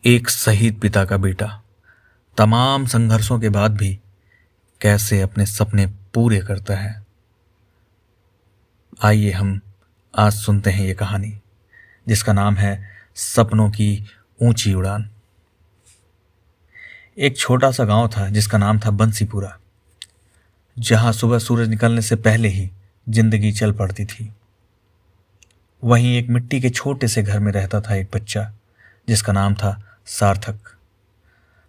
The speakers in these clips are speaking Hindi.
एक शहीद पिता का बेटा तमाम संघर्षों के बाद भी कैसे अपने सपने पूरे करता है। आइए हम आज सुनते हैं ये कहानी जिसका नाम है सपनों की ऊंची उड़ान। एक छोटा सा गांव था जिसका नाम था बंसीपुरा, जहां सुबह सूरज निकलने से पहले ही जिंदगी चल पड़ती थी। वहीं एक मिट्टी के छोटे से घर में रहता था एक बच्चा जिसका नाम था सार्थक।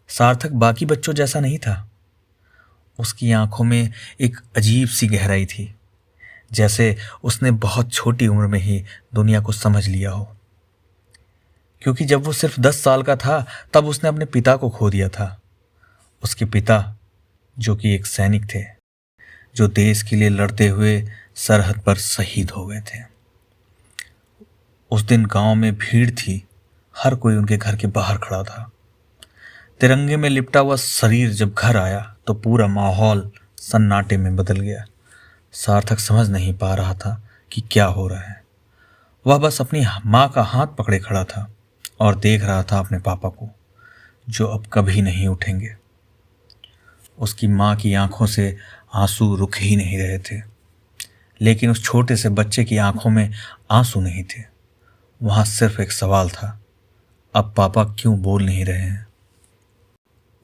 सार्थक बाकी बच्चों जैसा नहीं था। उसकी आंखों में एक अजीब सी गहराई थी, जैसे उसने बहुत छोटी उम्र में ही दुनिया को समझ लिया हो। क्योंकि जब वो सिर्फ 10 साल का था तब उसने अपने पिता को खो दिया था। उसके पिता जो कि एक सैनिक थे, जो देश के लिए लड़ते हुए सरहद पर शहीद हो गए थे। उस दिन गांव में भीड़ थी, हर कोई उनके घर के बाहर खड़ा था। तिरंगे में लिपटा हुआ शरीर जब घर आया तो पूरा माहौल सन्नाटे में बदल गया। सार्थक समझ नहीं पा रहा था कि क्या हो रहा है। वह बस अपनी माँ का हाथ पकड़े खड़ा था और देख रहा था अपने पापा को, जो अब कभी नहीं उठेंगे। उसकी माँ की आंखों से आंसू रुक ही नहीं रहे थे, लेकिन उस छोटे से बच्चे की आंखों में आंसू नहीं थे। वहाँ सिर्फ एक सवाल था, अब पापा क्यों बोल नहीं रहे हैं।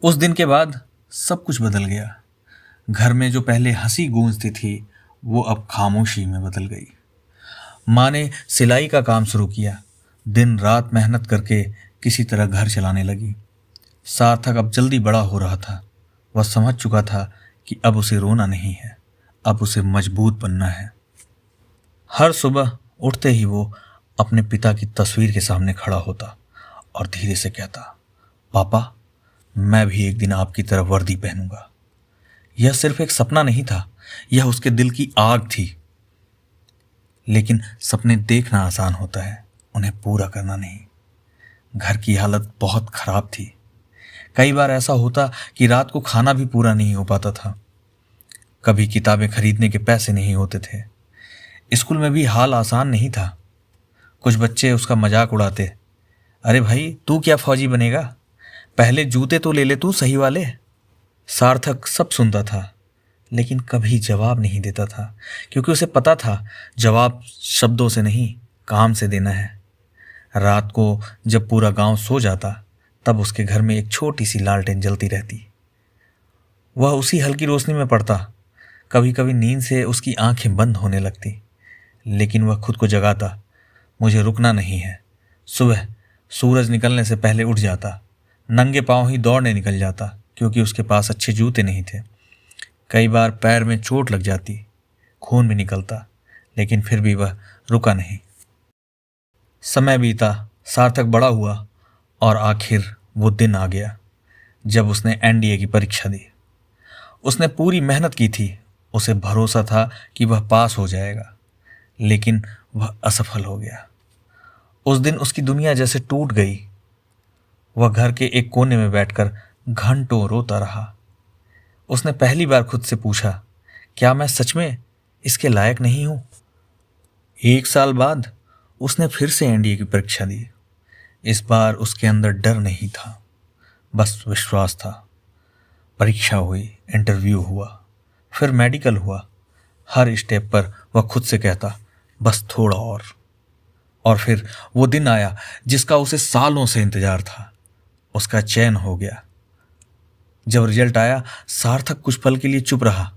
उस दिन के बाद सब कुछ बदल गया। घर में जो पहले हंसी गूंजती थी वो अब खामोशी में बदल गई। माँ ने सिलाई का काम शुरू किया, दिन रात मेहनत करके किसी तरह घर चलाने लगी। सार्थक अब जल्दी बड़ा हो रहा था। वह समझ चुका था कि अब उसे रोना नहीं है, अब उसे मजबूत बनना है। हर सुबह उठते ही वो अपने पिता की तस्वीर के सामने खड़ा होता और धीरे से कहता, पापा, मैं भी एक दिन आपकी तरह वर्दी पहनूंगा। यह सिर्फ एक सपना नहीं था, यह उसके दिल की आग थी। लेकिन सपने देखना आसान होता है, उन्हें पूरा करना नहीं। घर की हालत बहुत खराब थी। कई बार ऐसा होता कि रात को खाना भी पूरा नहीं हो पाता था। कभी किताबें खरीदने के पैसे नहीं होते थे। स्कूल में भी हाल आसान नहीं था। कुछ बच्चे उसका मजाक उड़ाते, अरे भाई तू क्या फौजी बनेगा, पहले जूते तो ले ले तू सही वाले। सार्थक सब सुनता था लेकिन कभी जवाब नहीं देता था, क्योंकि उसे पता था जवाब शब्दों से नहीं, काम से देना है। रात को जब पूरा गांव सो जाता तब उसके घर में एक छोटी सी लालटेन जलती रहती। वह उसी हल्की रोशनी में पड़ता। कभी कभी नींद से उसकी आंखें बंद होने लगती, लेकिन वह खुद को जगाता, मुझे रुकना नहीं है। सुबह सूरज निकलने से पहले उठ जाता, नंगे पांव ही दौड़ने निकल जाता, क्योंकि उसके पास अच्छे जूते नहीं थे। कई बार पैर में चोट लग जाती, खून भी निकलता, लेकिन फिर भी वह रुका नहीं। समय बीता, सार्थक बड़ा हुआ और आखिर वो दिन आ गया जब उसने एनडीए की परीक्षा दी। उसने पूरी मेहनत की थी, उसे भरोसा था कि वह पास हो जाएगा, लेकिन वह असफल हो गया। उस दिन उसकी दुनिया जैसे टूट गई। वह घर के एक कोने में बैठकर घंटों रोता रहा। उसने पहली बार खुद से पूछा, क्या मैं सच में इसके लायक नहीं हूं? 1 साल बाद उसने फिर से एनडीए की परीक्षा दी। इस बार उसके अंदर डर नहीं था, बस विश्वास था। परीक्षा हुई, इंटरव्यू हुआ, फिर मेडिकल हुआ। हर स्टेप पर वह खुद से कहता, बस थोड़ा और फिर वो दिन आया जिसका उसे सालों से इंतजार था। उसका चयन हो गया। जब रिजल्ट आया, सार्थक कुछ पल के लिए चुप रहा,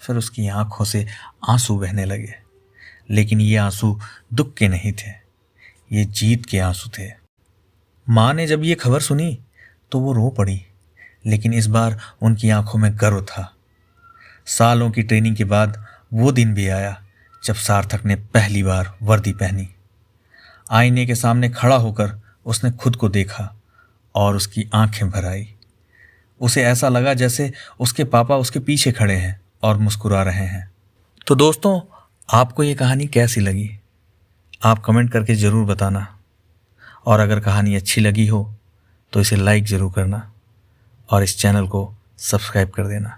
फिर उसकी आंखों से आंसू बहने लगे। लेकिन ये आंसू दुख के नहीं थे, ये जीत के आंसू थे। माँ ने जब ये खबर सुनी तो वो रो पड़ी, लेकिन इस बार उनकी आंखों में गर्व था। सालों की ट्रेनिंग के बाद वो दिन भी आया जब सार्थक ने पहली बार वर्दी पहनी। आईने के सामने खड़ा होकर उसने खुद को देखा और उसकी आंखें भर आई। उसे ऐसा लगा जैसे उसके पापा उसके पीछे खड़े हैं और मुस्कुरा रहे हैं। तो दोस्तों, आपको ये कहानी कैसी लगी? आप कमेंट करके ज़रूर बताना। और अगर कहानी अच्छी लगी हो तो इसे लाइक ज़रूर करना और इस चैनल को सब्सक्राइब कर देना।